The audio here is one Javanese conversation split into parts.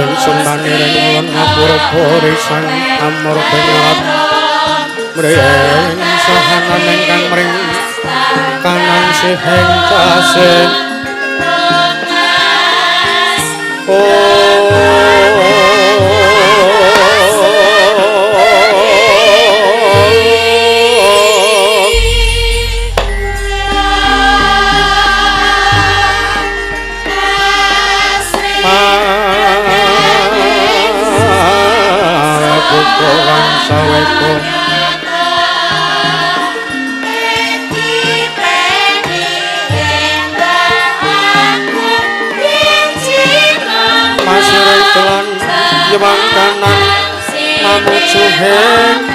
ingsun maniring ulun ngapura risan amur bengat mring sahanan ingkang mring kanan siheng kasih Kurang saweku Masih telan jebang kanan Mamuju hewang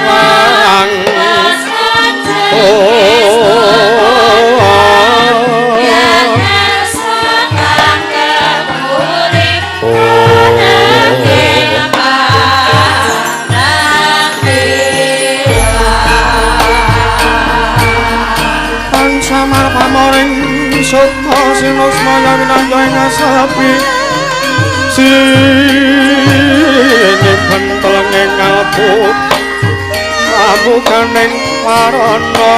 samar pamoring sukma sinus maya winaya ing asapi sini benteleng ing kalbu amukaning warana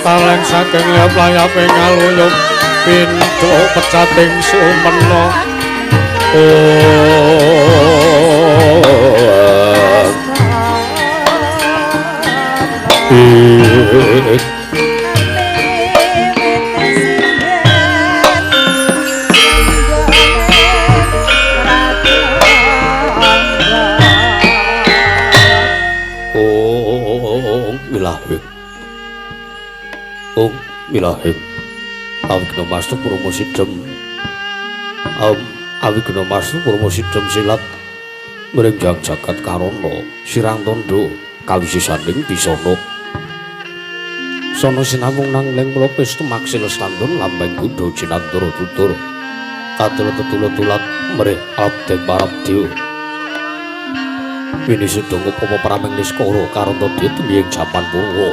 taleng saking layap-layaping aluyup pintu pecating sumena Milahim awigna masuk Purma Sidhem awigna masuk Purma Sidhem silat mrengjang jagat karana sirang tondo kawisisanding bisana sono sinamung nang ling mula pesta maksil standun lambeng kudu cinantara tutur katul tetulut-tulat mrih abdeng parabdewa wini sedonga papa prameng niskara karana ditembing jaman purwa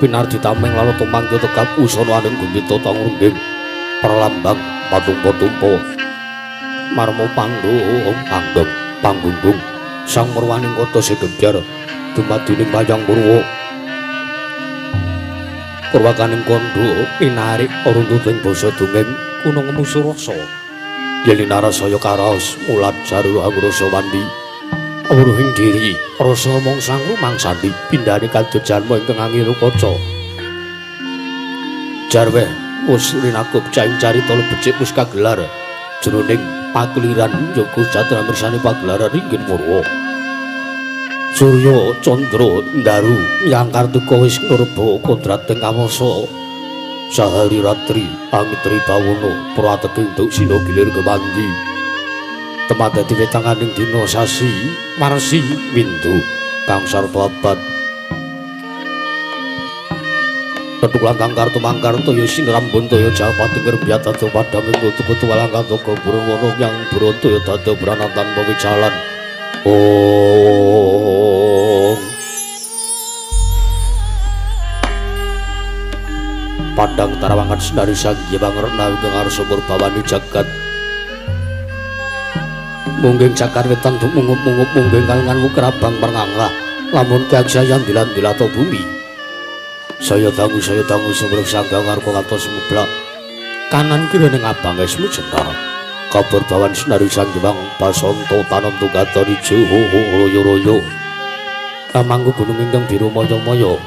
pinardi tameng lalu tumangga tegap usana aning gumbita tangrungging perlambang patumpa-tumpa marmo panggung panggunggung sang merwaning kota Segebjar dumadining Wayang Purwa purwakaning kandha pinarik runtuting basa dongeng kuna ngemusu rasa yen narasaya karaos mulat jaru angrasa wandi awruhing diri rasa mongsang rumangsandi pindhane kadut janma ingkang angin kaca jarweh wis rinakup caing carita lebecik wis kagelar jroning pakliran yoga jatra mirsani pagelaran inggih Purwa Surya Candra Ndaru Nyangkar Tuka wis nurba kodrating kawasa sahari ratri angitri bawana prateging duk sina gilir kemandi temat dadi wetanganing dina sasi marsi windu kang sarta abad tetulan tangkar tumangkar toya sinrambun toya jalpati ngerbiyat ado padaming kutu-kutu walangkang toga burwono yang buroto ya dada branatan pawicalan Pandang tarawangan senari sanggi pangrena ingkang arsa murbawani jagat mungging cakar wetan mungup-mungup mungging kalengan wukrabang mernganglah lamun keaksayan dilan-dilato bumi saya tangu sumber sanggang arko ngatos mublak kanan kiri ning abang esmu jentar kabar bawan senari sanggi bang pasonto tanam tugata rijo royo-royo amangku gunung ingkang biru moyo-moyo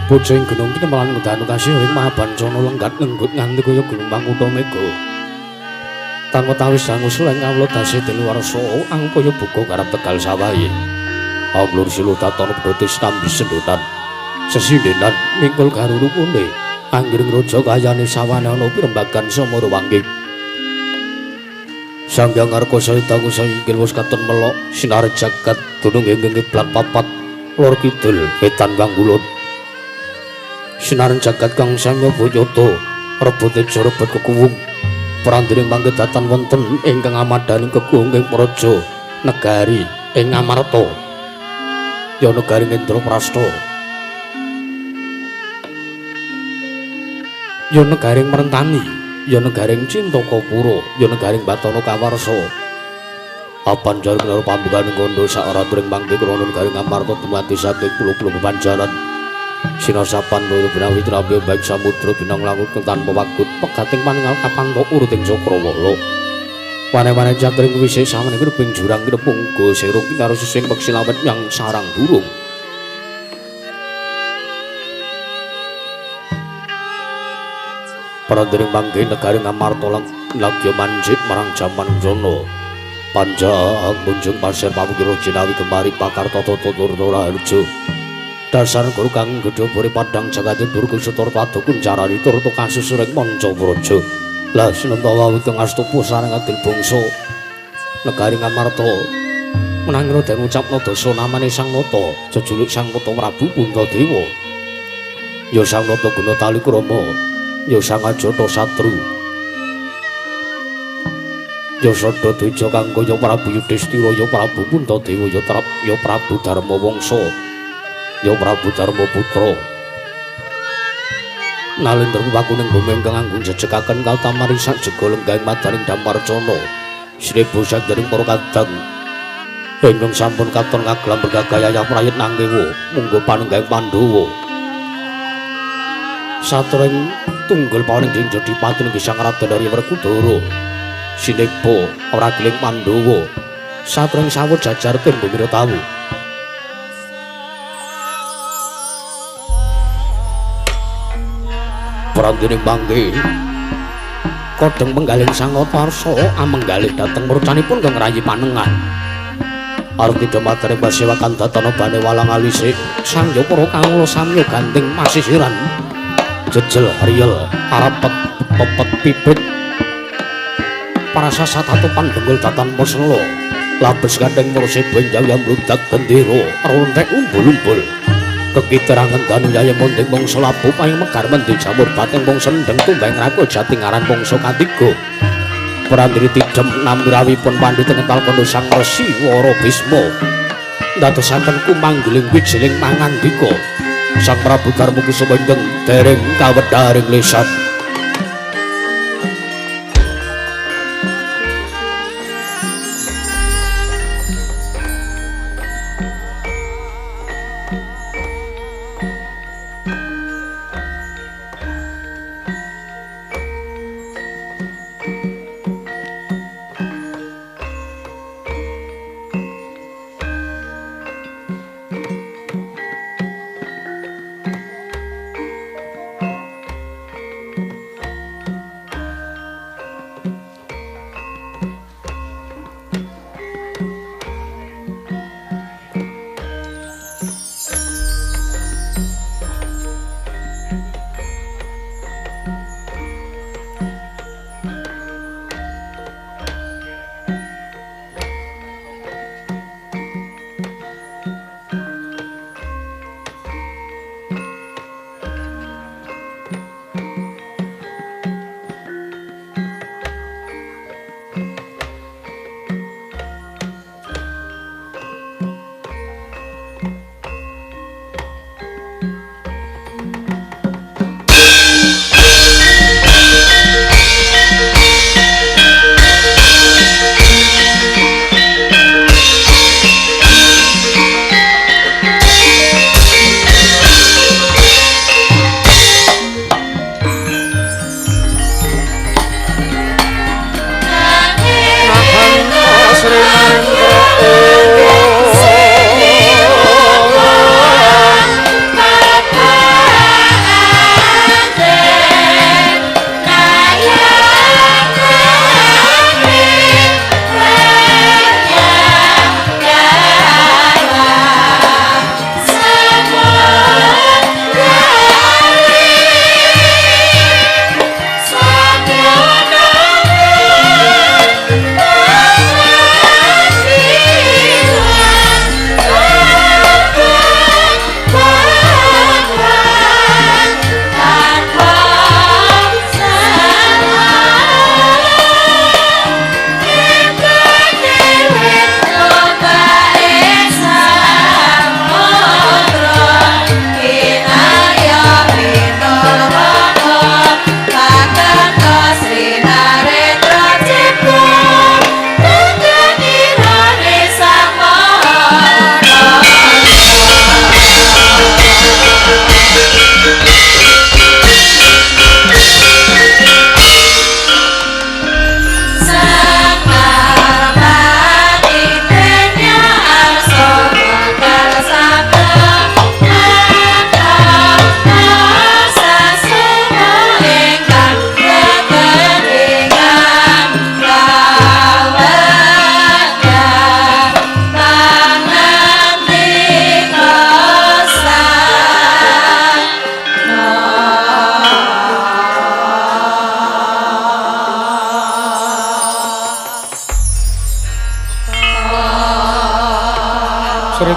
boceng gunung kita malah ngedanu kasih ring mahabancana lenggat lenggut nganti kaya gunung Pangkutha Mega tanpa tawis sangu suleng kawula tasih deluwarsa angkaya buka karep Tegal Sawahe amlur silu tatono bedotis nambi sendotan sesindenan mingkul garuru kunde anggiring raja kayane sawane ana pirembagan samara wangi Sanghyang Arkasa tangu sainggil wis katon melok sinar jagat dunung ing kiblat papat lor kidul wetan Wangkulon sinaring jagat kang samya boyata rebute rebet kekuwung prandiring panggedatan wonten ingkang amadaning kekuwung ing praja negari ing Amarta ya negari Indraprastha ya negaring Merentani, ya negaring Cintakapura, ya negaring Batana Kawarsa. Apan jaring karo pambukaning kondo saoraturing mangke krana negaring Amarta dumati saking pulo-pulo bepanjaran. Sinasapan loro binawi trambe baik samudra binang langut tanpa wagut pegating paningal kapanta uruting Cakrawala. Wane-wane cakring wisih samene kreping jurang krepung go serung karo sising peksilawet yang sarang durung. Parandering mangke negaring Amarta lagya manjit marang jaman jana. Panjang munjung pasir pamukira jinawi kemari pakartata tutur harja. Dasar guru kang gedhe puri padang jagate durga setor padukun carani turut kasusuring manca praja. Lah sinentawa witung astupa sareng adil bangsa negaring Amarta menangira den ucapna dasa namane Sang Nata jejuluk Sang Nata Prabu Puntadewa. Ya Sang Nata guna tali krama, ya Sang Ajata Satru, ya Sada Dweja kanggo ya Prabu Yudhistira, ya Prabu Puntadewa, ya Prabu Darma Wangsa, ya Prabu Darma Putra. Nalendra wakuning bumi ingkang anggun jejekaken kaltamari sak jega lenggahing madaning Damarcana. Sribu sanggaring para kadang ingkang sampun katon kagelam bergagayah prayit nanggewa munggo panenggahing Pandhawa. Satring tunggal paning jadi pati ing Sang Raden dari Werkudara. Sinepa ora geling Pandhawa. Satring sawet jajar ten bumi tawu. Parandening mangke kodheng penggalih Sang Natawarsa amenggalih dhateng murcanipun kang rayi panengan. Arep dumateng pasewakan datana bane walang alisik Sang Yapara kawula samya gandeng masisiran jejel riyel arep pepet pipit parasa satatupan denggul datan poselo labes gandeng mursi benjang yang bludak gendera rontek umbul-umbul kekiterangan danu yaya mondeng mongso labu payung mekar mendi jamur bateng mongso ndeng tumbang rakul jatingaran mongso katiga Prandiri tidem namirawipun pandhita ngental kondo Sang Resi Wara Bisma ndadosaken kumanggiling wijiling mangandika Sang Prabu Darma Kusuma ingkang dereng kawedharing lisan.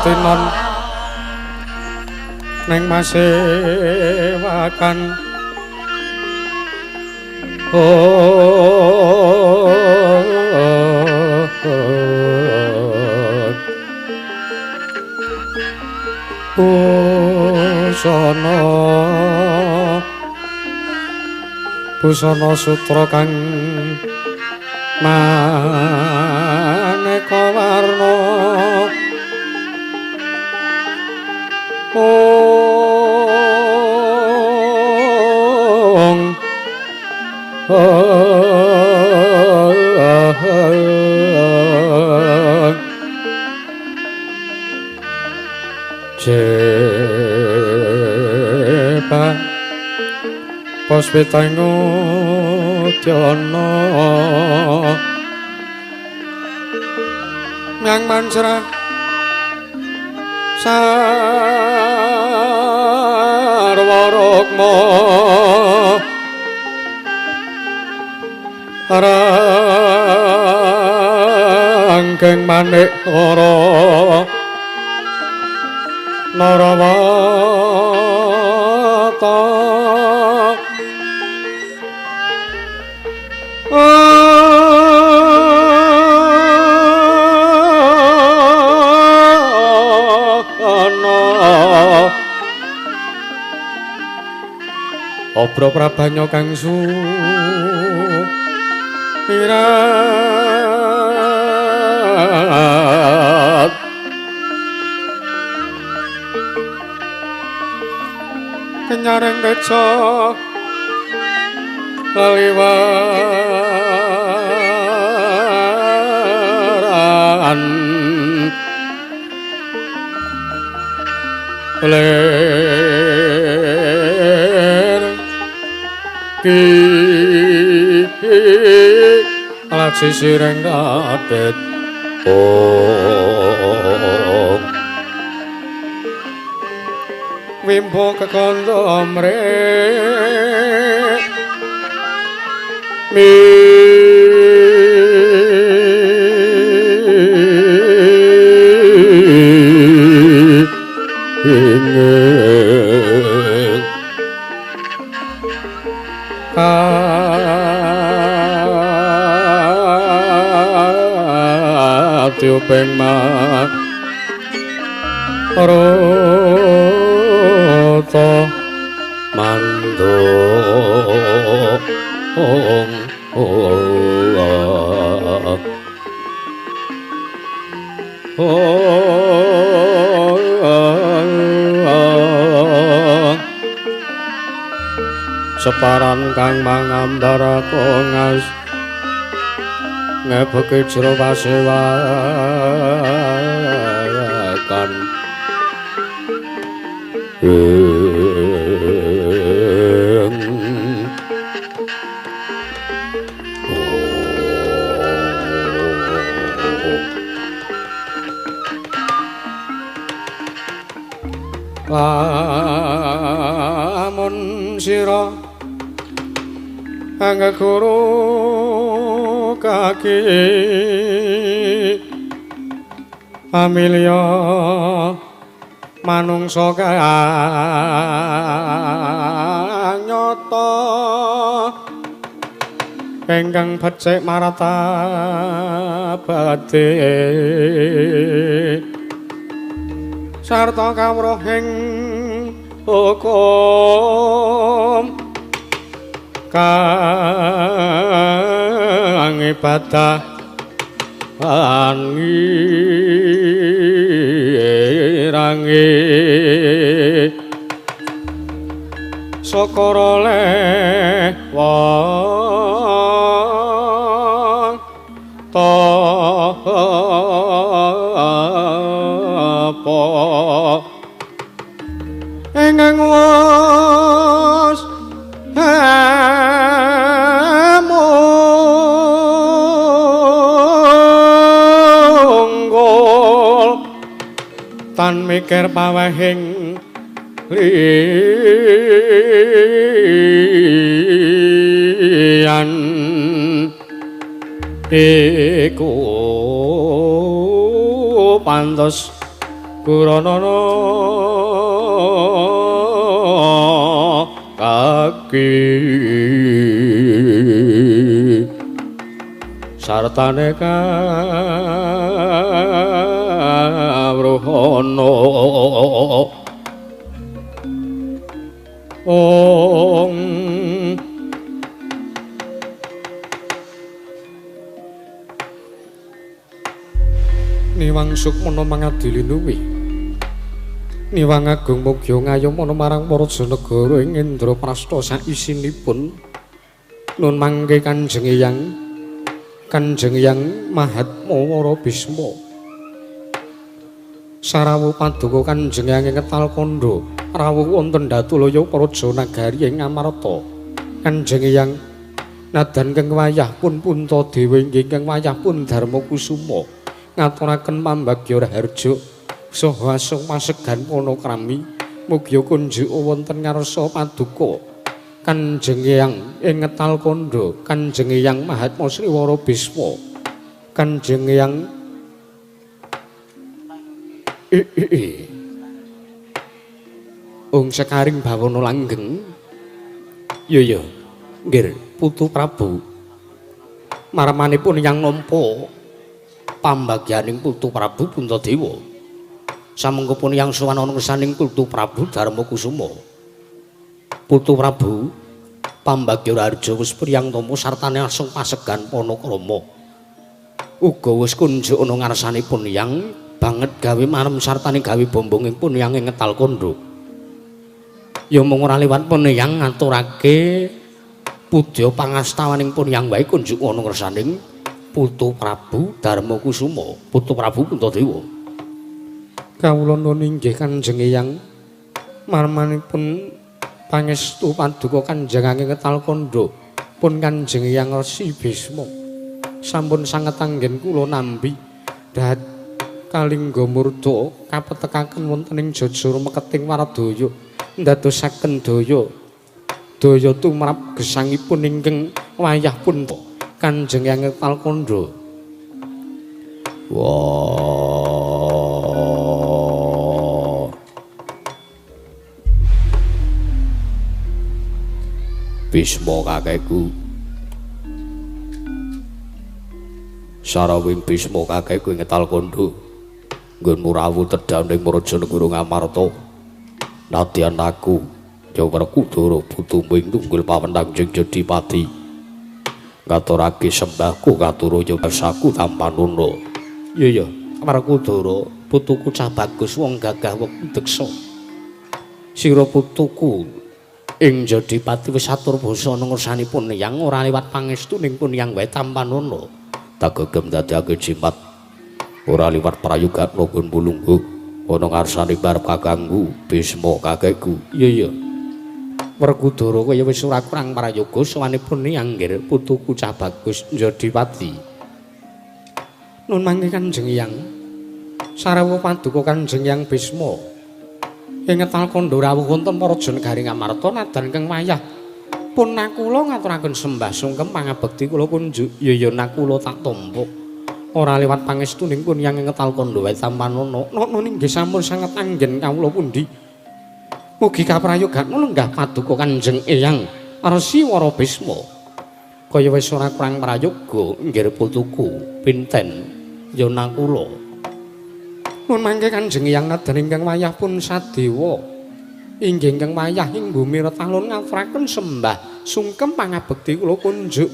tinon ning masewakan busana sutra kang maneka warna Jepa Puspita ngutyana Myang mansra sarwa rukma ranggeng manik ora Narawata Obro prabanyo kang sumirat Kenyareng beca kaliwaran ler ki alat sisireng kadet Wimbo kekondo mrek mi tiupeng mak roto mandong separan kang mangambara kongas ngebeki jero pasewakan lamun sira anggeguru kaki pamilya manungsa kang nyata ingkang becik martabate sarta kawruhing hukum kang ibadah rangi sokoro lewat topo ingkang was tan mikir pawehing liyan iku pantes Kuranana kaki sartane kawruhana Om Niwang Sukmana mangadili nuwi Niwang Agung Mugya ngayomana marang para janegara ing Indraprastha saisinipun nun mangke Kanjeng Hyang Mahatma Wara Bisma sarawuh paduka Kanjeng Hyang Ketal Kandha rawuh wonten Datulaya Praja Nagari ing Amarta Kanjeng Hyang nadan keng wayah pun Puntadewa inggih keng wayah pun Darmakusuma ngaturaken pambagya raharja saha masegan panakrami mugya kunjuk wonten ngarsa paduka Kanjeng Hyang ing Ketal Kandha Kanjeng Hyang Mahatma Sri Wara Bisma Kanjeng Hyang Ung sekaring bawana langgeng ya nggih Putu Prabu marmanipun yang nampa pambagyaning Putu Prabu Puntadewa samengko pun yang sowan ana ngersaning Putu Prabu Darmakusuma Putu Prabu pambagya raharja wis priyantama sartane asung pasegan panakrama uga wis kunjuk ana ngarsanipun yang banget gawe marem sartane gawe bombonging pun yang ing Ketal Kandha ya mung ora liwat pun yang ngaturake pudya pangastawaning pun yang wae kunjuk ana ngersaning Putu Prabu Darmakusuma Putu Prabu Puntadewa kawula nuwun inggih Kanjeng Hyang marmanipun pangestu paduka Kanjeng Hyang Ketal Kandha pun Kanjeng Hyang Resi Bisma sampun sanget anggen kula nambi dahat kalingga murda kapetekaken wonten ing jajara meketing Waradaya ndadosaken daya tumrap gesangipun ingkang wayah pun Kanjeng Hyang Ketal Kandha Bisma kakekku sarawing Bisma kakekku ing Ketal Kandha nggonmu rawuh tedhaning Rajanegara Ngamarta nadyan aku Werkudara putumu ing tunggul pawendang jeng Jedipati ngaturake sembahku katuraya basaku tampanuna iya Werkudara putuku cah bagus wong gagah wektu deksa sira putuku ing Jedipati wis atur basa ngersanipun yang ora liwat pangestuning pun yang wae tampanana tagegem dadekake jimat ora liwat prayogan nggon bulungguh ana ngarsane barep kakangku Bisma kakekku iya Werkudara kaya wis ora kurang prayoga sawanipun anggir putuku cah bagus Jedipati nun mangke Kanjeng Hyang sarawuh paduka Kanjeng Hyang Bisma ing Ketal Kandha rawuh wonten Praja Negari Ngamarta nadan keng wayah pun nakula ngaturaken sembah sungkem pangabekti kula kunjuk ya nakula tak tampa ora liwat pangestuning pun yang ing Ketal Kandha wae tampanana nun inggih sampun sanget anggen kawula pundi mugi kaprayogan lenggah paduka Kanjeng Hyang Resi Wara Bisma kaya wis ora kurang prayoga inggih putuku pinten ya nakula nun mangke Kanjeng Hyang nadan ingkang wayah pun sadewa inggih ingkang wayah ing bumi retalun ngaturaken sembah sungkem pangabekti kula kunjuk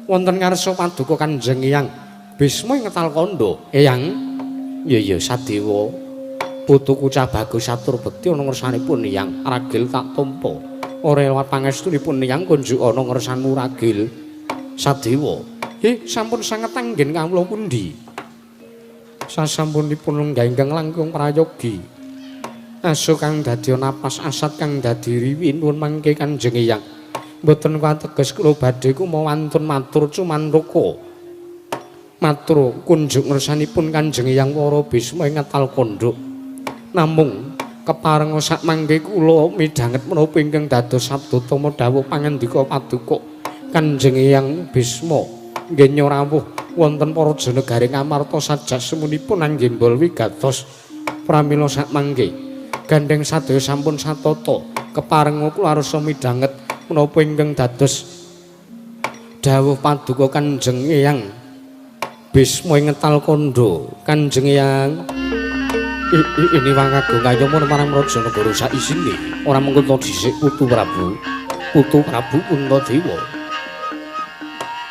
wonten ngarsa paduka Kanjeng Hyang Bisma ing Ketal Kandha Hyang ya sadewa putuku cah bagus atur bekti ana ngersanipun Hyang ragil tak tampa ora liwat pangestunipun Hyang kunjuk ana ngersanmu ragil sadewa sampun sanget anggen kawula pundi sasampunipun lenggah ingkang langkung prayogi aso kang dadi napas asat kang dadi riwi nuwun mangke Kanjeng Hyang mboten kateges kula badhe kumawantun matur cumantaka matur kunjuk ngersanipun Kanjeng Hyang Wara Bisma ing Ketal Kandha namung keparenga sak mangke kula midhanget menapa ingkang dados sabdutama dawuh pangandika paduka Kanjeng Hyang Bisma nggih nyorawuh wonten para janegari Ngamarta sajak semunipun anggembol wigatos pramila sak mangke gandeng sadaya sampun satata kepareng kula arsa midhanget menapa ingkang dados dawuh paduka Kanjeng Eyang Bisma ing ngetal kandha Kanjeng Eyang ini wangagung kayama marang Raja Negara sak isine ora mengko dhisik Putu Prabu Puntadewa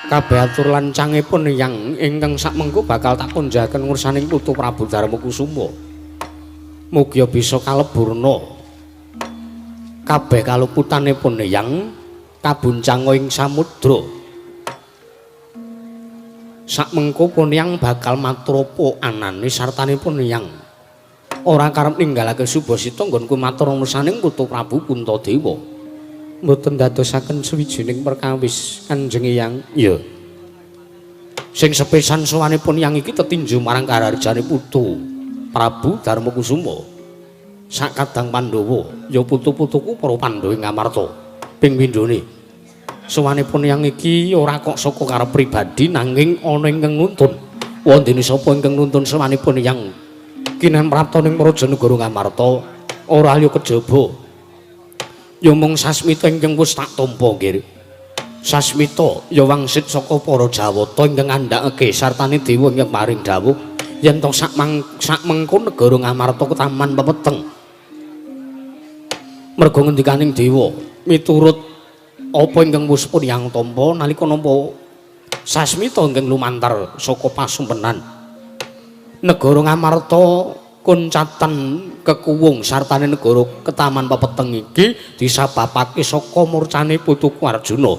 kabeh atur lancangipun yang ingkang sakmengko bakal tak konjaken ngursaning Putu Prabu Darmakusuma. Mugi bisa kaleburna kabeh kaluputanipun yang kabuncanga ing samudra. Sakmengko pun yang bakal matur apa anane sartanipun yang ora karep ninggalake Subasita nggonku matur ngursaning Putu Prabu Puntadewa. Mboten dadosaken sawijining perkawis Kanjeng Eyang. Ya. Sing sepisan sowanipun yang iki tetinju marang kararjane Putu Prabu Darmakusuma. Sakadang Pandhawa ya putu-putuku para Pandhawa ing Ngamarta. Ping pindhone sowanipun yang iki ora kok saka karep pribadi nanging ana ingkang nuntun. Wondene sapa ingkang nuntun sowanipun yang kinen praptaning Raja Negara Ngamarta ora liya kejaba. Ya mung Sasmita ingkang wis tak tampa nggih. Sasmita ya wangsit saka para Jawata ingkang andhakake sartane dewa ingkang paring dawuh yen to sakmengko negara Ngamarta ketaman pepeteng. Merga ngendikaning dewa miturut apa ingkang wis pun yang tampa nalika nampa Sasmita ingkang lumantar saka pasumpenan negara Ngamarta kuncatan kekuwung sartane negara ketaman pepeteng iki disababake saka murcane putuku Arjuna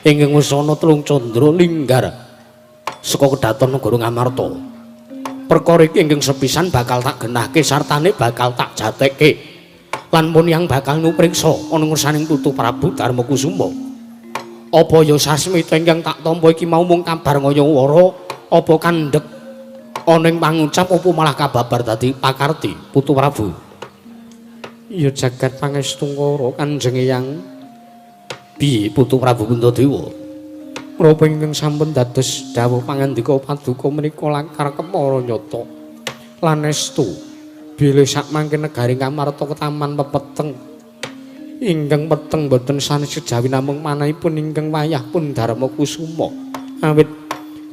ingkang wis ana telung candra linggar saka kedaton negara Ngamarta. Perkara iki ingkang sepisan bakal tak genahke sartane bakal tak jatekke lan pun yang bakal nupriksa ana ngursaning Putu Prabu Darmakusuma. Apa ya Sasmita ingkang tak tampa iki mau mung kabar ngaya-wara apa kandhek ana ing pangucap apa malah kababar dadi pakarti Putu Prabu. Ya jagat pangestu karo Kanjeng Eyang. Piye Putu Prabu Puntadewa? Menapa ingkang sampun dados dawuh pangandika paduka menika langkar kepara nyata. Lan estu bilih sakmangke negari Ngamarta ketaman pepeteng. Ingkang peteng boten sanes kejawi namung manahipun ingkang wayah pun Darmakusuma. Awit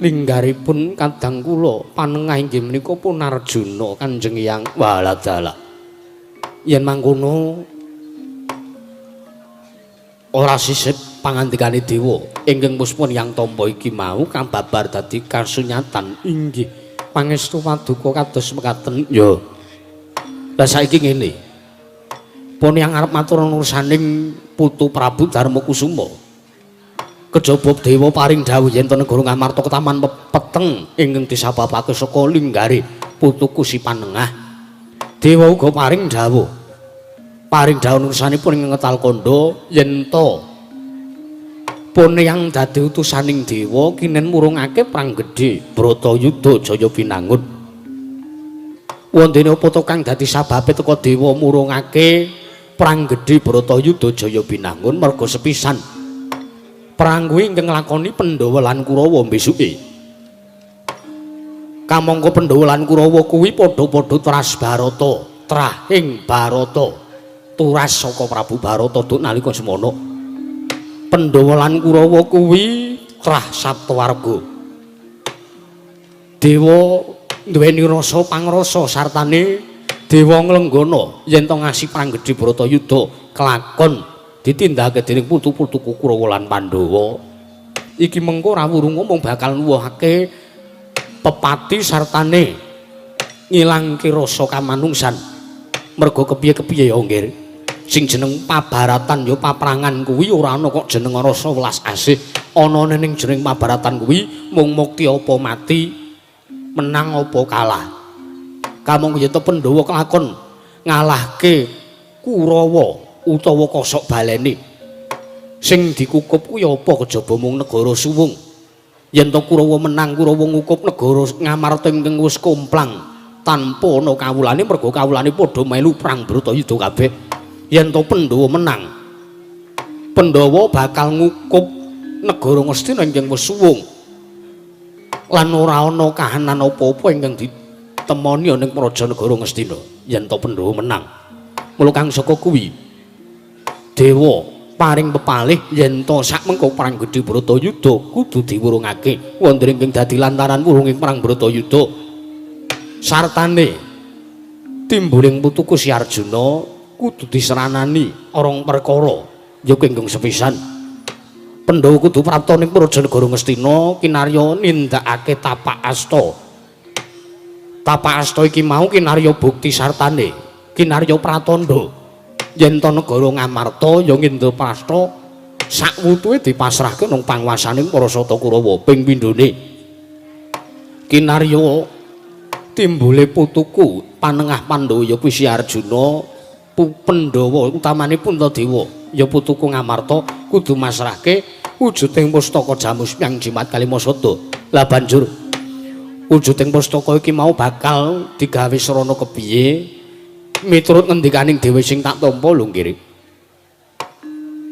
linggaripun kadang kula panengah inggih menika pun Arjuna Kanjeng Eyang. Waladala. Yen mangkono ora sisip pangandikane dewa ingkang puspun yang tampa iki mau kababar dadi kasunyatan inggih pangestu paduka kados mekaten. Ya. Lah saiki ngene. Pun yang arep matur nursaning Putu Prabu Darmakusuma. Kejaba dewa paring dawuh yen to negara Ngamarta ketaman peteng ingkang disababake saka linggare putuku si panengah. Dewa uga paring dawuh. Paring dawuh nursanipun ing ngetal kandha yen to pun yang dadi utusaning dewa kinen murungake perang gedhe Bratayuda Jaya Binangun. Wondene apa to kang dadi sababe teka dewa murungake perang gedhe Bratayuda Jaya Binangun merga sepisan perang kuwi ingkang nglakoni Pandhawa lan Kurawa besuke. Kamangka Pandhawa lan Kurawa kuwi padha-padha tras Barata, trahing Barata, turas saka Prabu Barata duk nalika semana. Pandhawa lan Kurawa kuwi trah Saptawarga. Dewa duweni rasa pangrasa sartane dewa nglenggana yen to ngasi perang gedhe Bratayuda kelakon ditindakake dening putu-putuku Kurawa lan Pandhawa. Iki mengko rawuh ngomong bakal nuwuhake pepati sartane ngilangke rasa kamanungsan. Merga kepiye-kepiye ya nggih. Sing jeneng pabaratan ya paprangan kuwi ora ana kok jeneng rasa welas asih. Anane ning jeneng pabaratan kuwi mung mukti apa mati, menang apa kalah. Kamangka yen to Pandhawa kelakon ngalahke Kurawa utawa kosok baleni sing dikukup kuwi apa kejaba mung negara suwung. Yen to Kurawa menang, Kurawa ngukup negara Ngamarta ingkang wis komplang tanpa ana kawulane merga kawulane padha melu perang Bratayuda kabeh. Yen to Pandhawa menang, Pandhawa bakal ngukup negara Ngastina ingkang wis suwung lan ora ana kahanan apa-apa ingkang temoni ning Prajanegara Ngastina yen to Pandhawa menang. Mula kang saka kuwi dewa paring pepalih yen to sak mengko perang gedhe Bratayuda kudu diwurungake wonten ing dadi lantaran wurunging perang Bratayuda sartane timbuling putuku Si Arjuna kudu diseranani orong perkara ya kenging sepisan Pandhawa kudu prapta ning Prajanegara Ngastina kinarya nindakake tapak asta iki mau kinarya bukti sartane kinarya pratandha yen to negara Ngamarta ya Ngendraprasta sak wutuhe dipasrahke nang panguwasaning para Sata Kurawa ping pindhone kinarya timbule putuku panengah Pandhawa ya kuwi Si Arjuna Pandhawa utamane Puntadewa ya putuku Ngamarta kudu masrahke wujuding pustaka Jamus Myang Jimat Kalimasada lah banjur wujuding pustaka iki mau bakal digawe srana kepiye miturut ngendikaning dhewe sing tak tampa lho nggih.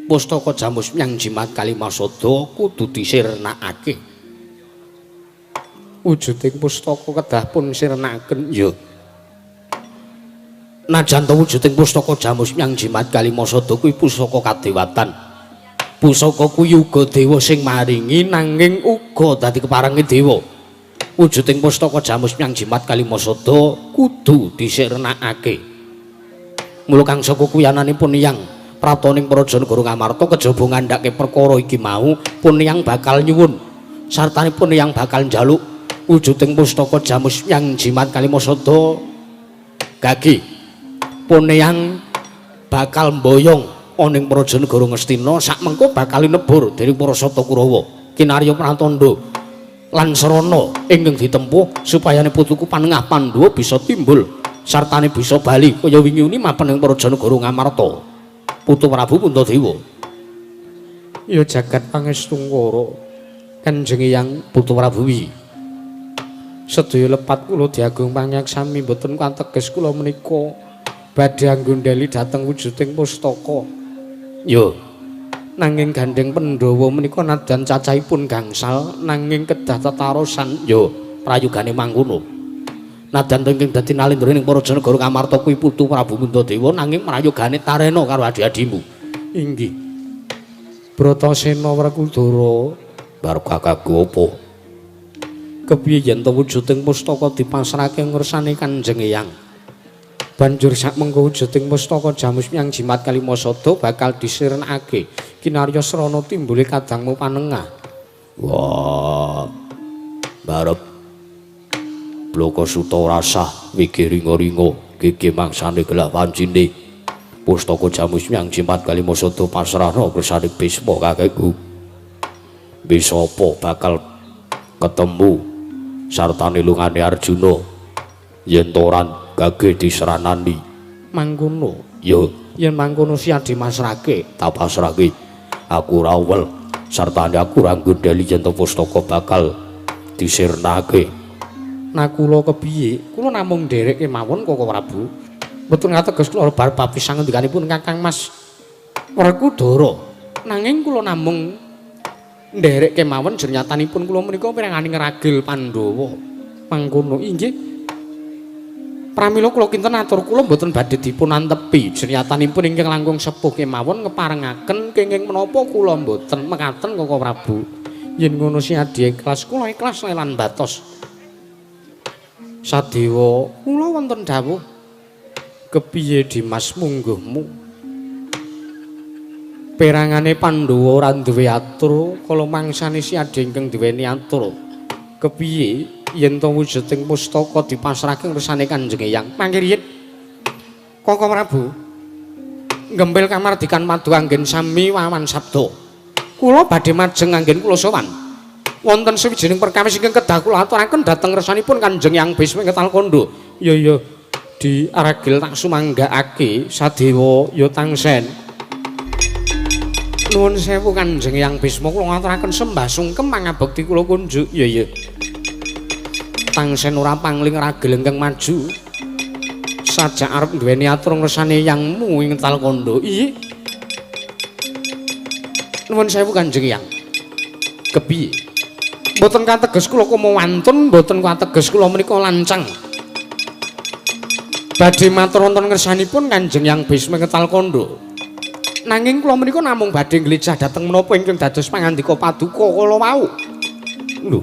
Pustaka Jamus Myang Jimat Kalimasada kudu disirnakake. Wujuding pustaka kedah pun sirnakaken ya. Najan to wujuding pustaka Jamus Myang Jimat Kalimasada kuwi pusaka kadewatan. Pusaka kuwi uga dewa sing maringi nanging uga dadi keparengi dewa. Wujuding pustaka Jamus Myang Jimat Kalimasada kudu disirnakake. Mula kang saka kuyananipun Hyang pratoning Prajanegara Ngamarta kejaba ngandhake perkara iki mau pun Hyang bakal nyuwun sartanipun Hyang bakal njaluk wujuding pustaka Jamus Myang Jimat Kalimasada gagi pun Hyang bakal mboyong ana ing Prajanegara Ngastina sak mengko bakal nebur dening para Sata Kurawa kinarya pratandha lan serana ingkang ditempuh supayane putuku panengah Pandhawa bisa timbul sartane bisa bali kaya wingi-wingi mapan ing Prajanegara Ngamarta. Putu Prabu Puntadewa. Ya jagat pangestungkara Kanjeng Hyang Putu Prabu wi. Sedaya lepat kula diagung panyaksami mboten kateges kula menika badhe anggondali dhateng wujuding pustaka. Ya. Nanging gandeng Pandhawa menika nadan cacahipun gangsal nanging kedah tetarosan ya prayogane mangkono. Nadan tengking dadi nalindra ning Prajanegara Ngamarta kuwi Putu Prabu Puntadewa nanging prayogane tarena karo adi-adimu. Inggih. Bratasena Werkudara barka kagem apa? Kepiye yen to wujuding pustaka dipasrahke ngersane Kanjeng Hyang. Banjur sak mengko wujuding pustaka Jamus Myang Jimat Kalimasada bakal disirnakake kinarya srana timbule kadangmu panengah. Wah. Barep Bloko Suta rasah wigi ringa-ringa gege mangsane gelak pancine pustaka Jamus Myang Jimat Kalimasada pasrahna kersane Bisma kakekku. Bisa apa bakal ketemu sartane lungane Arjuna yen toran gage diseranani mangkono ya yen mangkono siadi masrake tak pasrahke aku rawel sartane aku ra nggondhali yen pustaka bakal disirnake. Nah kula kepiye? Kula namung ndereke mawon Koko Prabu. Mboten ngateges kula bar papisan ngendikanipun Kakang Mas Werkudara. Nanging kula namung ndereke mawon jenyatanipun kula menika pirengane ngragil Pandhawa. Mangkono inggih. Pramila kula kinten atur kula mboten badhe dipun antepi jenyatanipun ingkang langkung sepuh kemawon ngeparengaken kenging menapa kula mboten mekaten Koko Prabu. Yen ngono siadi ikhlas kula ikhlas lan batos. Sadewa kula wonten dawuh kepiye Dimas mungguhmu perangane Pandhawa ora duwe atur kala mangsane siade ingkang duweni atur kepiye yen to wujuding pustaka dipasrahke ngersane Kanjeng Hyang mangke riyen Koko Prabu ngempil kamardikan madu anggen sami wawan sabda kula badhe majeng anggen kula sowan wonten sawijining perkawis ingkang kedah kula aturaken dhateng resanipun Kanjeng Hyang Bisma Ketalkondo. Ya di aragil tak sumanggakake Sadewa ya tangsen. Nuwun sewu Kanjeng Hyang Bisma kula ngaturaken sembah sungkem mangabekti kula kunjuk. Ya. Tangsen ora pangling ragil ingkang maju. Sajak arep duweni atur ngersane Hyangmu ing Ketalkondo. Iye. Nuwun sewu Kanjeng Hyang. Kepiye? Mboten kateges kula kama wantun, mboten kateges kula menika lancang. badhe matur wonten ngersanipun Kanjeng Yang Bisma Ketal Kondo. Nanging kula menika namung badhe nglejah dhateng menapa ingkang dados pangandika paduka kala wau. Lho.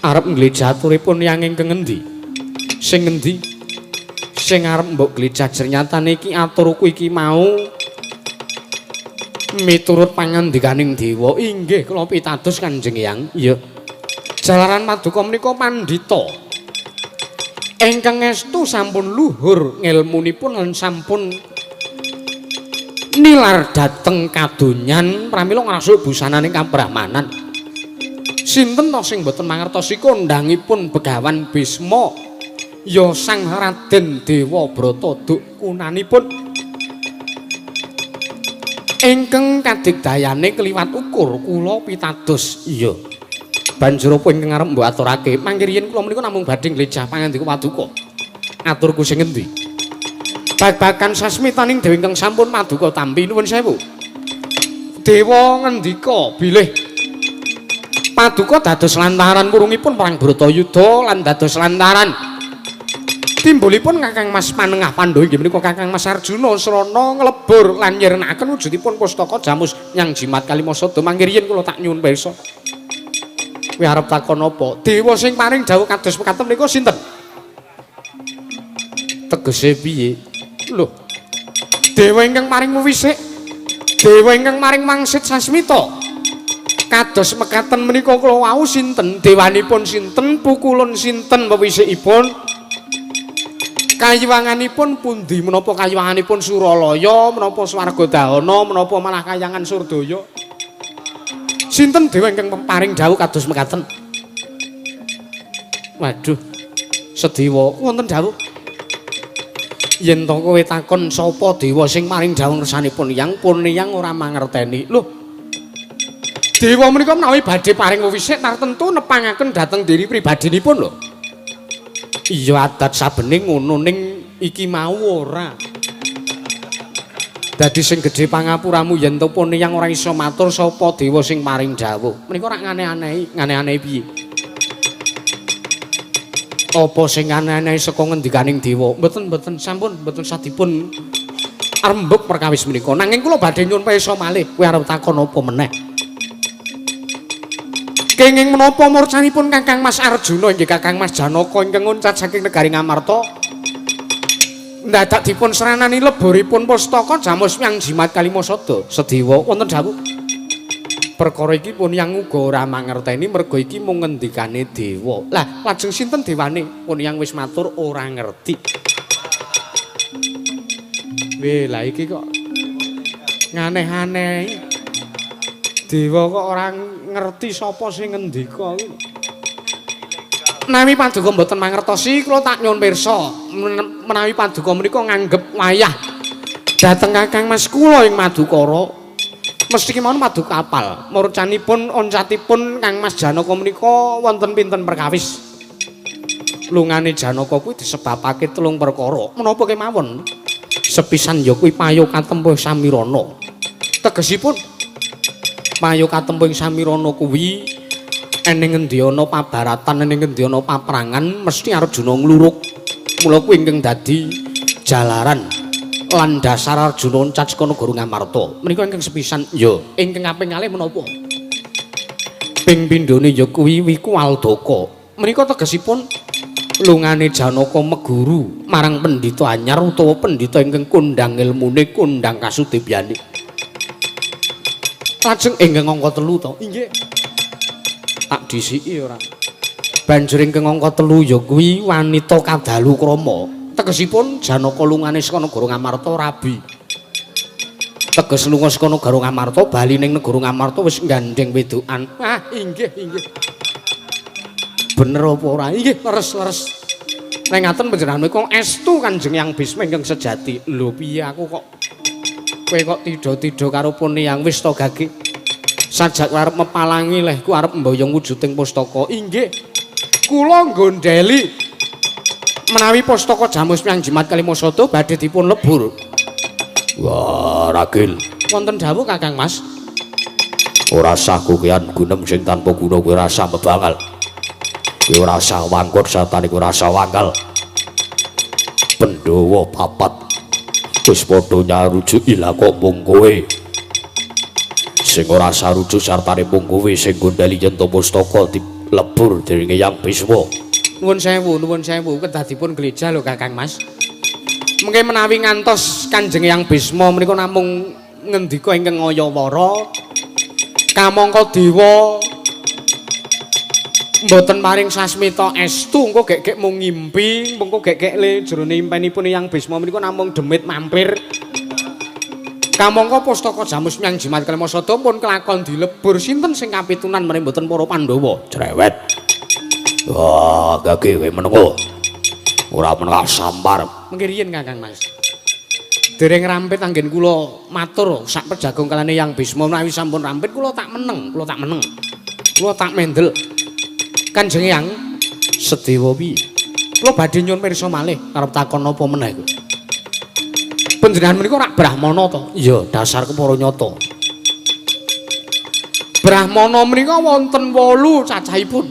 Arep nglejah aturipun yang ingkang endi? Sing endi? Sing arep mbok glejah jernyatane iki aturku iki mau miturut pangandikaning dewa. Inggih kula pitados Kanjeng Yang. Iya. Jalaran paduka menika pandhita ingkang estu sampun luhur ngilmunipun lan sampun nilar dhateng kadonyan pramila ngrasuk busananing kabrahmanan. Sinten to sing boten mangertosi kondhangipun Begawan Bisma ya Sang Raden Dewa Brata duk kunanipun ingkang kadigdayane kliwat ukur kula pitados. Iya. Banjur apa ingkang arep mbok aturake? Mangke riyen kula menika namung badhe nglejah pangandika paduka. Aturku sing endi? Babagan sasmitaning dewa ingkang sampun paduka tampi nuwun sewu. Dewa ngendika bilih paduka dados lantaran purungipun perang Bratayuda lan dados lantaran timbulipun Kakang Mas Panengah Pandhawa inggih menika Kakang Mas Arjuna srana nglebur lan nyirnakaken wujudipun pustaka Jamus Nyang Jimat Kalimasada. Mangke riyen kula tak nyuwun pirsa. Kowe arep takon apa? Dewa sing paring dawuh kados mekaten menika sinten? Tegese piye? Lho. Dewa ingkang maring wisik. Dewa ingkang maring mangsit sasmita. Kados mekaten menika kula wau sinten? Dewanipun sinten? Pukulun sinten pewisikipun? Kayiwanganipun pundi? Menapa kayiwanganipun Suralaya, menapa Swargadahana, menapa malah kayangan Surdaya? Sinten dewa ingkang paring dawuh kados mekaten? Waduh. Sedewa wonten dawuh. Yen to kowe takon sapa dewa sing maring dawuh ngersanipun Yang pun Yang ora mangerteni. Lho. Dewa menika menawi badhe paring wisik tartentu nepangaken dhateng diri pribadinipun lho. Iya adat sabene ngono ning iki mau ora. Dadi sing gedhe pangapuramu yen to pun Yang ora iso matur sapa dewa sing maring dawuh. Menika ora ngane-anehi, ngane-anehi piye? Apa sing ngane-anehi saka ngendikaning dewa? Mboten sampun mboten sadipun arembug perkawis menika. Nanging kula badhe nyuwun pirsa malih, kowe arep takon apa meneh? Kenging menapa murcanipun Kakang Mas Arjuna inggih Kakang Mas Janaka ingkang nguncat saking negari Ngamarta ndadak dipun seranani leburipun pustaka Jamus Nyang Jimat Kalimasada. Sedewa wonten dawuh. Perkara iki pun Yang uga ora mangerteni merga iki mung ngendikane dewa. Lah lajeng sinten dewane? Pun Yang wis matur ora ngerti. Weh, lah iki kok nganeh-aneh. Dewa kok ora ngerti sapa sing ngendika iki. Menawi paduka mboten mangertosi kula tak nyuwun pirsa menawi paduka menika nganggep wayah dhateng Kakang Mas kula ing Madukara mesti kemawon paduka apal murcanipun oncatipun Kang Mas Janaka menika wonten pinten perkawis. Lungane Janaka kuwi disebabake telung perkara. Menapa kemawon? Sepisan ya kuwi payo katempuh samirana. Tegesipun payo katempuh samirana kuwi ening endi ana pabaratan ening endi ana paprangan mesti Arjuna ngluruk. Mula kuwi ingkang dadi jalaran lan dasar Arjuna oncat saka negara Ngamarta. Menika ingkang sepisan ya ingkang kaping kalih menapa? Ping pindhone ya kuwi Wiku-Waldaka. Menika tegesipun lungane Janaka meguru marang pendhita anyar utawa pendhita ingkang kondhang ilmune kondhang kasudebyane. Lajeng ingkang angka 3 to. Inggih. Tak disiki ora. Banjur ingkang angka 3 ya kuwi wanita kadalu krama. Tegesipun Janaka lungane saka negara Ngamarta rabi. Teges lunga saka negara Ngamarta bali ning negara Ngamarta wis gandeng wedokan. Ah, inggih. Bener apa ora? Inggih, leres. Nek ngaten panjenengan menika estu Kanjeng Yang Bisma ingkang sejati. Lho piye aku kok kowe kok tida-tida karo pune Yang wis to gage. Sajak arep mepalangi lehku arep mboyong wujuding pustaka. Inggih. Kula nggondheli menawi pustaka Jamus Nyang Jimat Kalimasada badhe dipun lebur. Wah, Ragil. Wonten dawuh Kakang Mas. Ora sah kukian gunem sing tanpa guna kowe rasa mebangal. Kowe ora sah wangkut satane kowe rasa wangkal. Pandhawa papat wis padha nyarujuk ila kok mung kowe sing ora sarujuk sartane mung kowe sing gondali yen ta pustaka dilebur dening Hyang Bisma. Nuwun sewu kedadipun gleja lho Kakang Mas. Mengke menawi ngantos Kanjeng Hyang Bisma menika namung ngendika ingkang ngayawara kamangka dewa mboten paring sasmita estu engko gek-gek mung ngimpi mengko gek-gek le jroning impenipun Hyang Bisma menika namung demit mampir kamangka pustaka Jamus Myang Jimat Kalemasada pun kelakon dilebur sinten sing kapitunan menawi mboten para Pandhawa cerewet. Wah gage kowe menengo ora menengah sampar mengke riyen Kakang Mas dereng rampit anggen kula matur sak pejagung kalane Hyang Bisma menawi sampun rampit kula tak meneng kula tak mendel Kanjeng Hyang Sedewa piye? Kula badhe nyuwun pirsa malih arep takon napa meneh iku. Panjenengan menika rak Brahmana to? Iya, dasar kepara nyata. Brahmana menika wonten 8 cacahipun.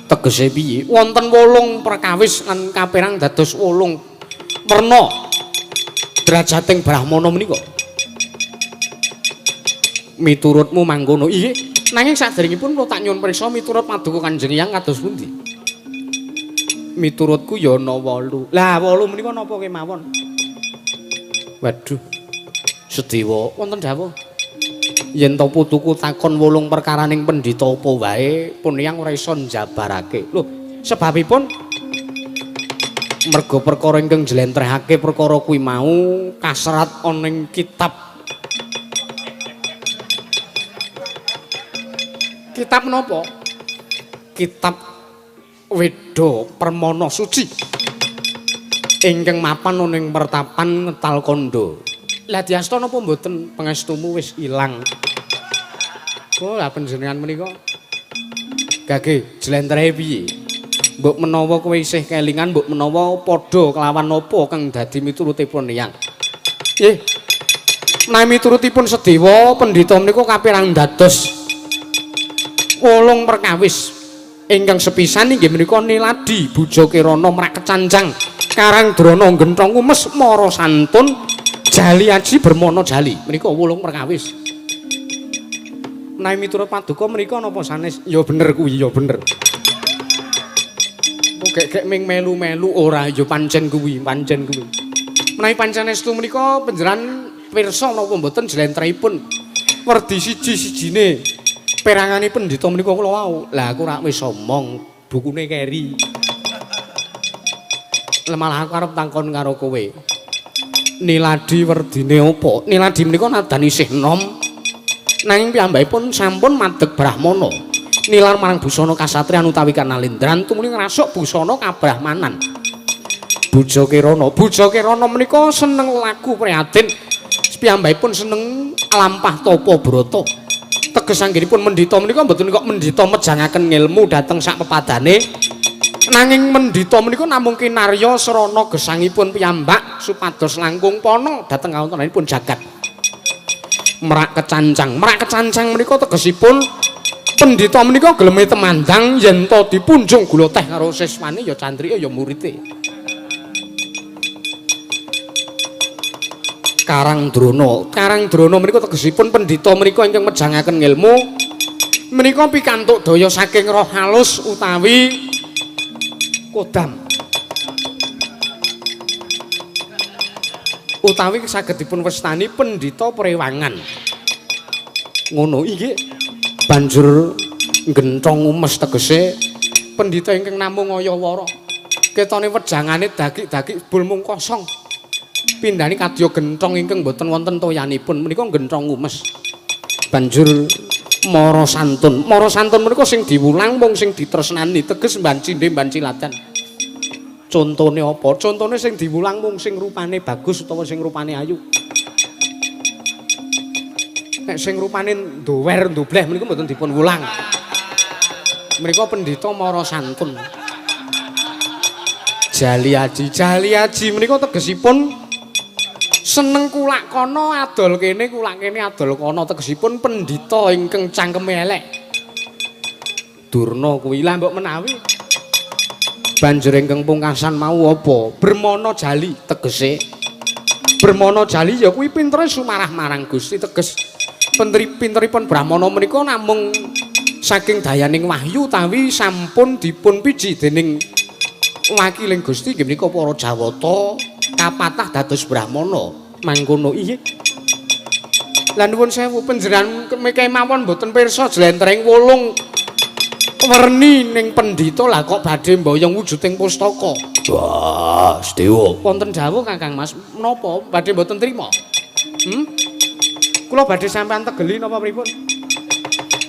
Tegese piye? Wonten 8 perkawis lan kapérang dados 8 werna drajating Brahmana menika. Miturutmu mangkono inggih. Nanging saderengipun kula tak nyuwun pirsa miturut paduka Kanjeng Hyang kados pundi? Miturutku ya ana 8. Lah 8 menika napa kemawon? Waduh. Sedewa wonten dawuh. Yen to putuku takon 8 perkaraning pendhita apa wae, pun Hyang ora iso njabarake. Lho, sebabipun merga perkara ingkang jlentrehake perkara kuwi mau kaserat ana ing kitab napa? Kitab Weda Permana Suci ingkang mapan ana ing pertapan Ngetal Kanda. Lah diasta napa mboten pangestumu wis ilang? Oh, lah panjenengan menika gage jlentrehe piye? Mbok menawa kowe isih kelingan, mbok menawa padha kelawan napa kang dadi miturutipun Hyang. Nggih. Menawi miturutipun Sedewa pendhita menika kapérang dados 8 perkawis ingkang sepisan inggih menika Niladi Buja Kirana Mrak Kecancang Karang Drana Genthong Umes Mara Santun Jali Aji Bermana Jali menika 8 perkawis. Menawi miturut paduka menika napa sanes? Ya bener kuwi, ya bener. Gek-gek ming melu-melu ora ya pancen kuwi. Menawi pancen estu menika panjenengan pirsa napa mboten jlentrehipun werdi siji-sijine perangane pendhita menika kula wau. Lah aku rak wis omong bukune keri. Malah aku arep takon karo kowe. Niladi werdine apa? Niladi menika nadani isih nom. Nanging piyambakipun sampun madeg Brahmana. Nilar marang busana kasatriyan utawi kanalendran tumuli ngrasuk busana kabrahmanan. Buja Kirana menika seneng laku prihatin. Piyambakipun seneng lampah tapa brata. Teges anggenipun mendhita menika mboten kok mendhita mejangaken ngilmu dhateng sak pepadane. Nanging mendhita menika namung kinarya srana gesangipun piyambak supados langkung pana dhateng kawontenanipun jagat. Merak kecancang menika tegesipun pendhita menika geleme temandang yen to dipunjung gula teh karo siswane ya cantrike ya murite. Karang Drana menika tegesipun pendhita menika ingkang mejangaken ilmu menika pikantuk daya saking roh halus utawi kodam. Utawi saged dipun wastani pendhita prewangan. Ngono iki banjur genthong umes tegese pendhita ingkang namung ngayawara. Ketane wejangane dagik-dagik bul mung kosong. Pindhani kadya genthong ingkang boten wonten toyanipun menika genthong umes. Banjur Mara Santun menika sing diwulang mung sing ditresnani teges mbancinde mbanciladan. Contone apa? Contone sing diwulang mung sing rupane bagus utawa sing rupane ayu. Nek sing rupane ndower ndobleh menika mboten dipun wulang. Menika pendhita Mara Santun. Jali Aji menika tegesipun seneng kulak kono adol kene adol kono tegesipun pendhita ingkang cangkeme elek. Durna kuwi lah mbok menawi Banjur ingkang pungkasan mau apa? Bermana jali tegese. Bermana jali ya kuwi pintere sumarah marang Gusti teges pinteripun Brahmana menika namung saking dayaning wahyu utawi sampun dipun piji dening wakiling Gusti nggih menika para Jawata kapatah dados Brahmana. Mangkono iya. Lah nuwun sewu panjenengan kemawon mboten pirsa jlentreng wolung werni ning pendhita lah kok badhe mboyong wujuding pustaka. Wah, Sedewa. Wonten dawuh Kakang Mas, menapa badhe mboten trima? Kula badhe sampean tegeli napa pripun?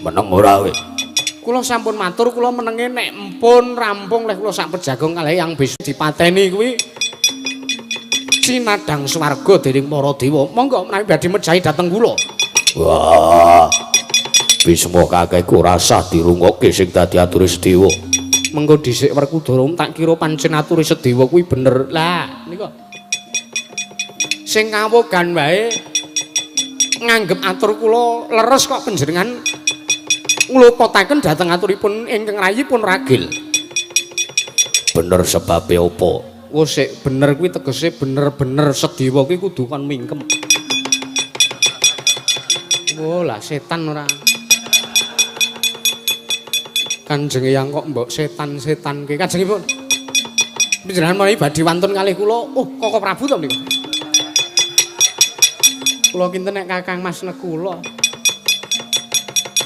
Meneng ora kowe? Kula sampun matur kula menenge nek empun rampung leh kula sak pejagong kalih yang bisa dipateni kuwi sinadang swarga dening para dewa. Monggo menawi badhe mejahi dhateng kula. Wah. Bisma kakekku rasah dirungokke sing dadi ature Sedewa. Mengko dhisik Werkudara tak kira pancen ature Sedewa kuwi bener. Lah nika. Sing kawogan wae nganggep atur kula leres kok panjenengan nglupotaken dhateng aturipun ingkang rayipun ragil. Bener sebabe apa? Oh sik bener kuwi tegese bener-bener Sedewa kuwi kudu kon mingkem. Oh lah setan ora. Kanjeng Eyang kok mbok setan-setan ki. Kanjengipun. Panjenengan menawi badhe wantun kalih kula. Oh, Koko Prabu to niku. Kula kinten nek Kakang Mas nekula.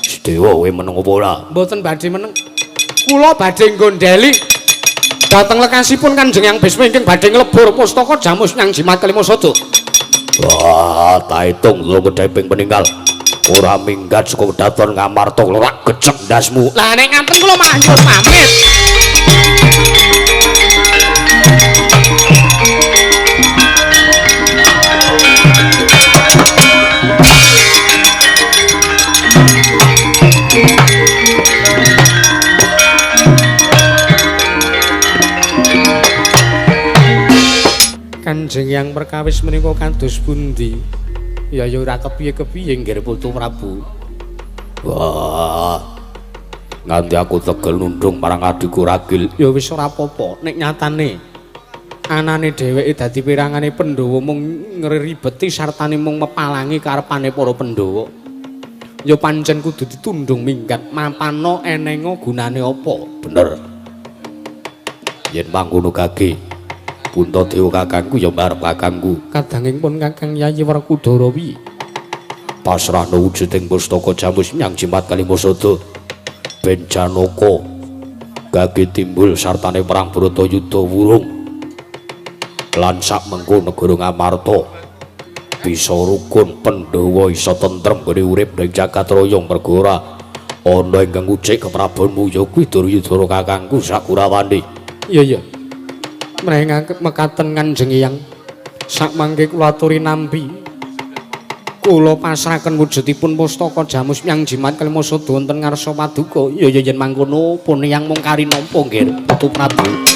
Sedewa kowe meneng apa ora? Mboten badhe meneng. Kula badhe nggondheli dhateng lekasipun Kanjeng Yang Bisma ingkang badhe nglebur pustaka Jamus Nyang Jimat Kalima Sada. Wah, tak hitung lu kedeping peninggal. Ora minggat saka daton Ngamarta ora gecek ndasmu. Lah nek ngaten kula malah nyuwun pamit. Kanjeng Yang perkawis menika kados pundi? Ya ora kepiye-kepiye nggih Putu Prabu. Wah. Nganti aku tegel nundung marang adikku ragil. Ya wis ora apa-apa, nek nyatane anane dheweke dadi pirangane Pandhawa mung ngribeti sartane mung mepalangi karepane para Pandhawa. Ya pancen kudu ditundung minggat, mapana enenga gunane apa? Bener. Yen mangkono kage Puntadewa kakangku ya marep kakangku. Kadanging pun Kakang Yayi Werkudara wi Pasrahna wujuding pustaka Jamus Nyang Jimat Kalima Sada. Ben Janaka gage timbul sartane perang Bratayuda wurung. Lan sak mengko negara Ngamarta bisa rukun Pandhawa isa tentrem gone urip ning Jagatraya merga ora ana ingkang ucik keprabonmu ya kuwi Duryudana kakangku sakurawane. Iya. Mrengake mekaten Kanjeng Eyang. Sakmangke kula aturi nampi. Kula pasrahaken wujudipun pustaka Jamus Nyang Jimat Kalima Sada wonten ngarsa paduka. Ya yen mangkono pun Eyang mung kari nampa nggih Putu Prabu.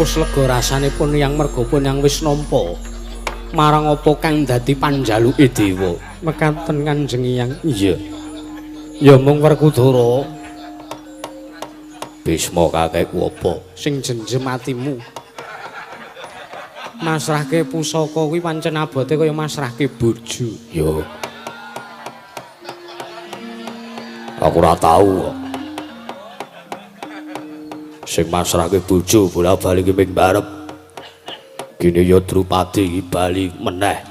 Lega rasanipun yang merga pun yang wis nampa marang apa kang dadi panjaluke dewa. Mekaten Kanjeng Eyang. Iya. Ya mung Werkudara. Bisma kakekku apa sing jenjem atimu. masrahke pusaka kuwi pancen abote kaya masrahke bojo. Yo. Aku ora tau kok. Sing masrahke bojo bola-bali ki ping barep. Kene ya Drupadi iki bali meneh.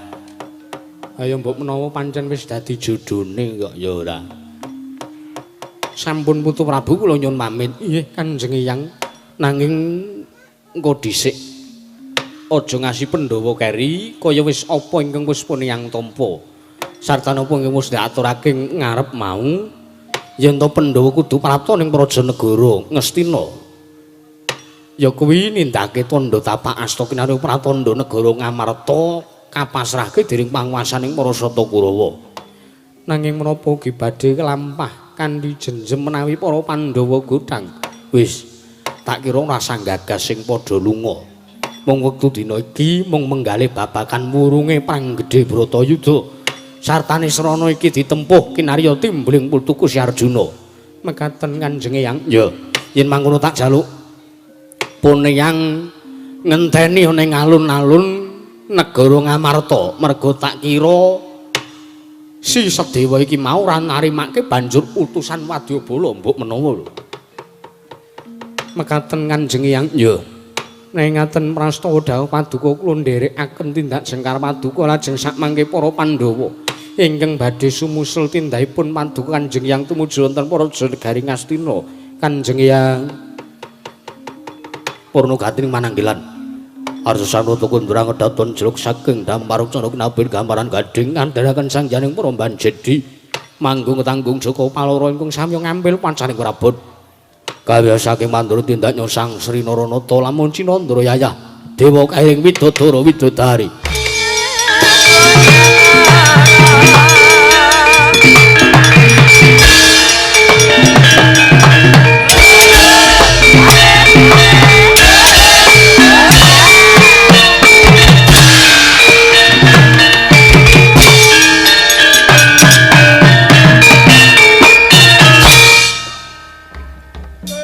Ayo mbok menawa pancen wis dadi jodhone kok ya ora. Sampun Putu Prabu kula nyuwun pamit. Nggih Kanjeng Hyang. Nanging engko dhisik aja ngasih Pandhawa keri kaya wis apa ingkang wis pun Hyang tampa. Sarta napa ingkang wis diaturake ngarep mau yen to Pandhawa kudu prapta ning Prajanegara Ngastina. Ya kuwi nindakake tandha tapak asta kinarya pratandha negara Ngamarta kapasrahke dening panguwasaning para Sata Kurawa. Nanging menapa ugi badhe kelampah kanthi jenjem menawi para Pandhawa godhang. Wis tak kira rasa gagas sing padha lunga. Mung wektu dina iki mung menggalih babakan wurunge Panggedhe Bratayuda. Sartane srana iki ditempuh kinarya timbling Putuku Si Arjuna. Mekaten Kanjeng Hyang. Ya, yen mangkono tak jaluk pun yang ngenteni ning alun-alun negara Ngamarta merga tak kira si Sedewa iki mau ora narimake banjur utusan Wadyabala mbok menawa lho. Mekaten Kanjeng Hyang. Ya. Nek ngaten prastawa dawuh Paduka kula nderekaken tindak Jengkar Paduka lajeng sakmangke para Pandhawa ingkang badhe sumusul tindahipun Paduka Kanjeng Hyang tumuju wonten Prajanegari Ngastina. Kanjeng Hyang Purna Gatining mananggilan Arsasana Kundura ngedaton jeluk saking Damarukcana kinabin gambaran gading ngandharaken sangjaning para banjedi manggung tanggung Jaka Paloro ingkang samya ngambil pancaning prabot kawya saking mandura tindak nyosang Sri Naranata lamun Cinandra Yayah Dewa kairing widodara widodari